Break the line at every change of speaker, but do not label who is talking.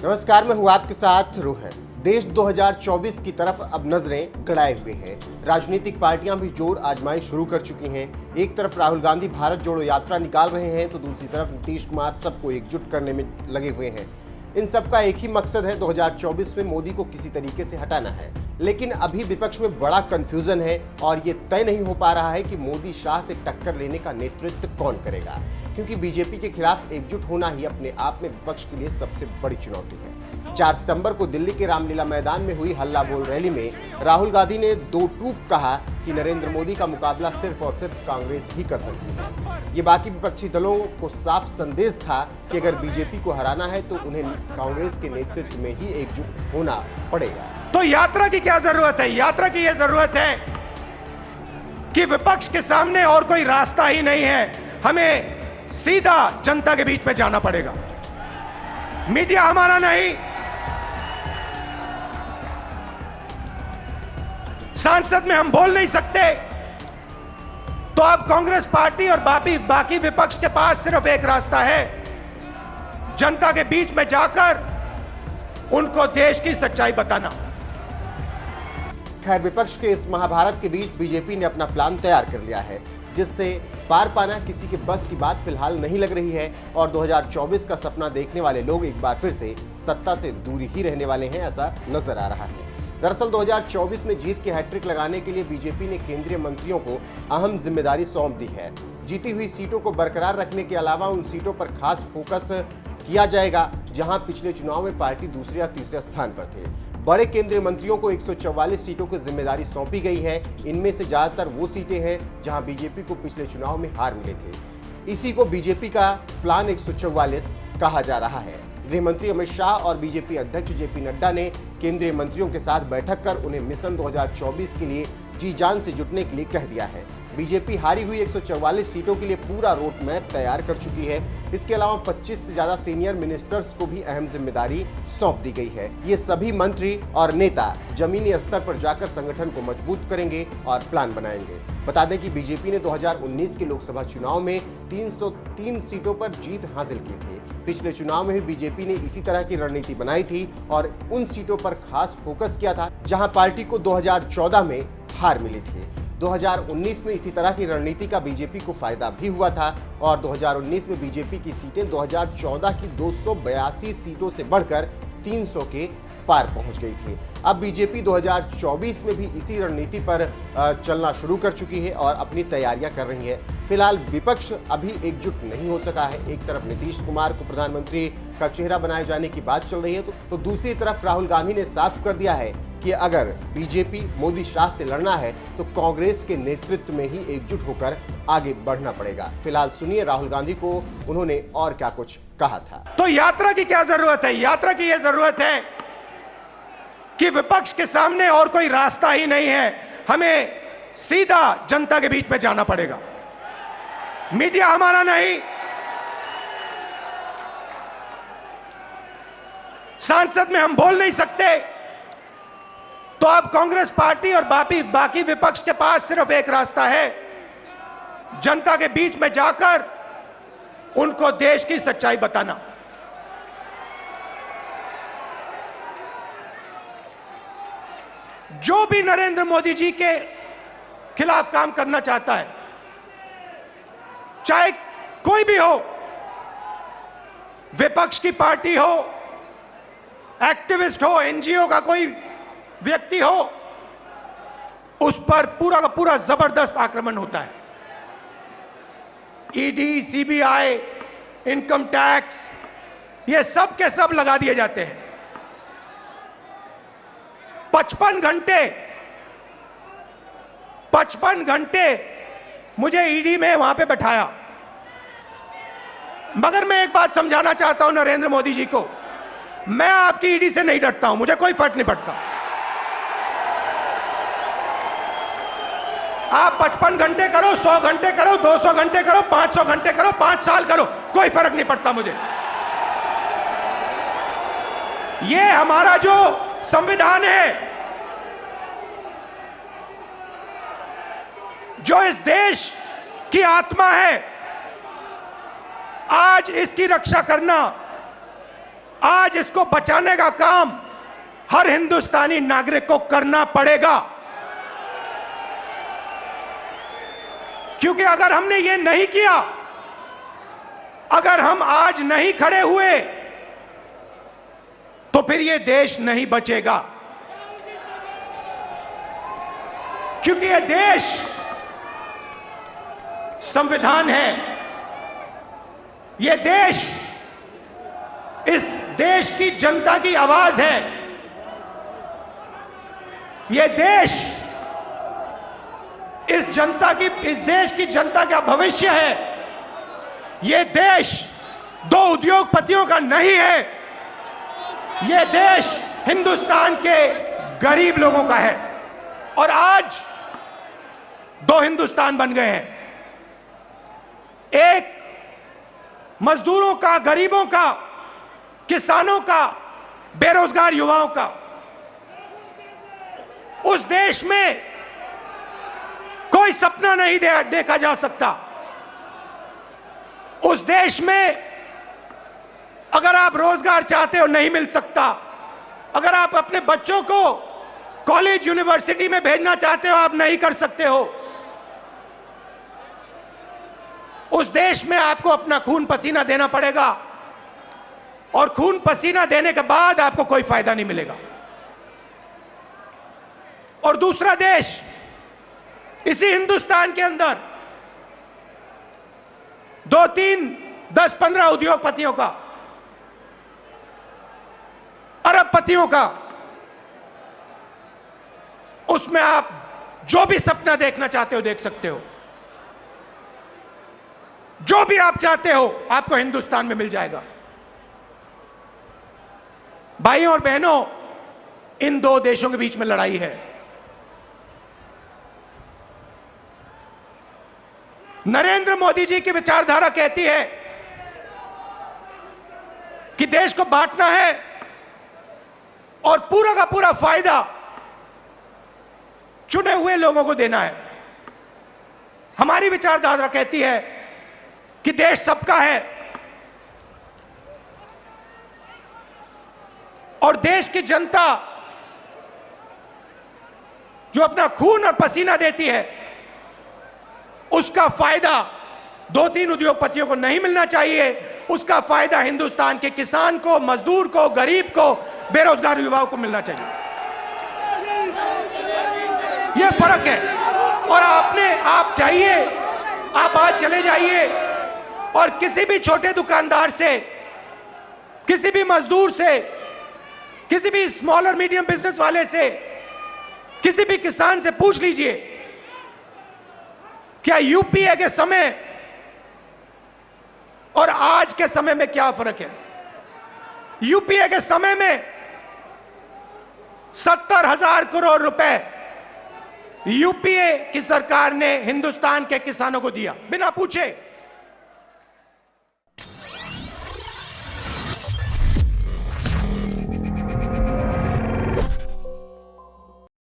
नमस्कार, मैं हूं आपके साथ रोहन। देश 2024 की तरफ अब नजरें गड़ाए हुए हैं। राजनीतिक पार्टियां भी जोर आजमाई शुरू कर चुकी हैं। एक तरफ राहुल गांधी भारत जोड़ो यात्रा निकाल रहे हैं तो दूसरी तरफ नीतीश कुमार सबको एकजुट करने में लगे हुए हैं। इन सबका एक ही मकसद है, 2024 में मोदी को किसी तरीके से हटाना है। लेकिन अभी विपक्ष में बड़ा कंफ्यूजन है और ये तय नहीं हो पा रहा है कि मोदी शाह से टक्कर लेने का नेतृत्व कौन करेगा, क्योंकि बीजेपी के खिलाफ एकजुट होना ही अपने आप में विपक्ष के लिए सबसे बड़ी चुनौती है। 4 सितंबर को दिल्ली के रामलीला मैदान में हुई हल्ला बोल रैली में राहुल गांधी ने दो टूक कहा कि नरेंद्र मोदी का मुकाबला सिर्फ और सिर्फ कांग्रेस ही कर सकती है। ये बाकी विपक्षी दलों को साफ संदेश था कि अगर बीजेपी को हराना है तो उन्हें कांग्रेस के नेतृत्व में ही एकजुट होना पड़ेगा।
तो यात्रा की क्या जरूरत है? यात्रा की यह जरूरत है कि विपक्ष के सामने और कोई रास्ता ही नहीं है, हमें सीधा जनता के बीच में जाना पड़ेगा। मीडिया हमारा नहीं, सांसद में हम बोल नहीं सकते, तो अब कांग्रेस पार्टी और बाकी विपक्ष के पास सिर्फ एक रास्ता है, जनता के बीच में जाकर उनको देश की सच्चाई बताना।
खैर, विपक्ष के इस महाभारत के बीच बीजेपी ने अपना प्लान तैयार कर लिया है, जिससे पार पाना किसी के बस की बात फिलहाल नहीं लग रही है और 2024 का सपना देखने वाले लोग एक बार फिर से सत्ता से दूरी ही रहने वाले हैं, ऐसा नजर आ रहा है। दरअसल 2024 में जीत के हैट्रिक लगाने के लिए बीजेपी ने केंद्रीय मंत्रियों को अहम जिम्मेदारी सौंप दी है। जीती हुई सीटों को बरकरार रखने के अलावा उन सीटों पर खास फोकस किया जाएगा जहां पिछले चुनाव में पार्टी दूसरे या तीसरे स्थान पर थे। बड़े केंद्रीय मंत्रियों को 144 सीटों की जिम्मेदारी सौंपी गई है। इनमें से ज्यादातर वो सीटें हैं जहां बीजेपी को पिछले चुनाव में हार मिले थे। इसी को बीजेपी का प्लान 144 कहा जा रहा है। गृह मंत्री अमित शाह और बीजेपी अध्यक्ष जेपी नड्डा ने केंद्रीय मंत्रियों के साथ बैठक कर उन्हें मिशन 2024 के लिए जी जान से जुटने के लिए कह दिया है। बीजेपी हारी हुई 144 सीटों के लिए पूरा रोड मैप तैयार कर चुकी है। इसके अलावा 25 से ज्यादा सीनियर मिनिस्टर्स को भी अहम जिम्मेदारी सौंप दी गई है। ये सभी मंत्री और नेता जमीनी स्तर पर जाकर संगठन को मजबूत करेंगे और प्लान बनाएंगे। बता दें कि बीजेपी ने 2019 के लोकसभा चुनाव में 303 सीटों पर जीत हासिल की थी। पिछले चुनाव में भी बीजेपी ने इसी तरह की रणनीति बनाई थी और उन सीटों पर खास फोकस किया था जहां पार्टी को 2014 में हार मिली थी। 2019 में इसी तरह की रणनीति का बीजेपी को फायदा भी हुआ था और 2019 में बीजेपी की सीटें 2014 की 282 सीटों से बढ़कर 300 के पार पहुंच गई थी। अब बीजेपी 2024 में भी इसी रणनीति पर चलना शुरू कर चुकी है और अपनी तैयारियां कर रही है। फिलहाल विपक्ष अभी एकजुट नहीं हो सका है। एक तरफ नीतीश कुमार को प्रधानमंत्री का चेहरा बनाए जाने की बात चल रही है तो दूसरी तरफ राहुल गांधी ने साफ कर दिया है कि अगर बीजेपी मोदी शाह से लड़ना है तो कांग्रेस के नेतृत्व में ही एकजुट होकर आगे बढ़ना पड़ेगा। फिलहाल सुनिए राहुल गांधी को उन्होंने और क्या कुछ कहा था।
तो यात्रा की क्या जरूरत है? यात्रा की यह जरूरत है कि विपक्ष के सामने और कोई रास्ता ही नहीं है, हमें सीधा जनता के बीच में जाना पड़ेगा। मीडिया हमारा नहीं, सांसद में हम बोल नहीं सकते, तो अब कांग्रेस पार्टी और बाकी विपक्ष के पास सिर्फ एक रास्ता है, जनता के बीच में जाकर उनको देश की सच्चाई बताना। जो भी नरेंद्र मोदी जी के खिलाफ काम करना चाहता है, चाहे कोई भी हो, विपक्ष की पार्टी हो, एक्टिविस्ट हो, एनजीओ का कोई व्यक्ति हो, उस पर पूरा का पूरा जबरदस्त आक्रमण होता है। ईडी, सीबीआई, इनकम टैक्स, ये सब के सब लगा दिए जाते हैं। 55 घंटे मुझे ईडी में वहां पे बैठाया। मगर मैं एक बात समझाना चाहता हूं नरेंद्र मोदी जी को, मैं आपकी ईडी से नहीं डरता हूं, मुझे कोई फर्क नहीं पड़ता। आप 55 घंटे करो, 100 घंटे करो, 200 घंटे करो, 500 घंटे करो, 5 साल करो, कोई फर्क नहीं पड़ता मुझे। ये हमारा जो संविधान है, जो इस देश की आत्मा है, आज इसकी रक्षा करना आज इसको बचाने का काम हर हिंदुस्तानी नागरिक को करना पड़ेगा, क्योंकि अगर हमने ये नहीं किया, अगर हम आज नहीं खड़े हुए, तो फिर ये देश नहीं बचेगा। क्योंकि ये देश संविधान है, ये देश इस देश की जनता की आवाज है, ये देश इस देश की जनता का भविष्य है। ये देश दो उद्योगपतियों का नहीं है, ये देश हिंदुस्तान के गरीब लोगों का है। और आज दो हिंदुस्तान बन गए हैं, एक मजदूरों का, गरीबों का, किसानों का, बेरोजगार युवाओं का। उस देश में कोई सपना नहीं देखा जा सकता। उस देश में अगर आप रोजगार चाहते हो नहीं मिल सकता, अगर आप अपने बच्चों को कॉलेज यूनिवर्सिटी में भेजना चाहते हो आप नहीं कर सकते हो। उस देश में आपको अपना खून पसीना देना पड़ेगा, और खून पसीना देने के बाद आपको कोई फायदा नहीं मिलेगा। और दूसरा देश इसी हिंदुस्तान के अंदर 2, 3, 10, 15 उद्योगपतियों का, अरबपतियों का, उसमें आप जो भी सपना देखना चाहते हो देख सकते हो। जो भी आप चाहते हो आपको हिंदुस्तान में मिल जाएगा। भाइयों और बहनों, इन दो देशों के बीच में लड़ाई है। नरेंद्र मोदी जी की विचारधारा कहती है कि देश को बांटना है और पूरा का पूरा फायदा चुने हुए लोगों को देना है। हमारी विचारधारा कहती है कि देश सबका है और देश की जनता जो अपना खून और पसीना देती है उसका फायदा 2-3 उद्योगपतियों को नहीं मिलना चाहिए। उसका फायदा हिंदुस्तान के किसान को, मजदूर को, गरीब को, बेरोजगार युवाओं को मिलना चाहिए। यह फर्क है। और आप चाहिए, आप आज चले जाइए और किसी भी छोटे दुकानदार से, किसी भी मजदूर से, किसी भी स्मॉल और मीडियम बिजनेस वाले से, किसी भी किसान से पूछ लीजिए क्या यूपीए के समय और आज के समय में क्या फर्क है। यूपीए के समय में 70,000 करोड़ रुपए यूपीए की सरकार ने हिंदुस्तान के किसानों को दिया बिना पूछे।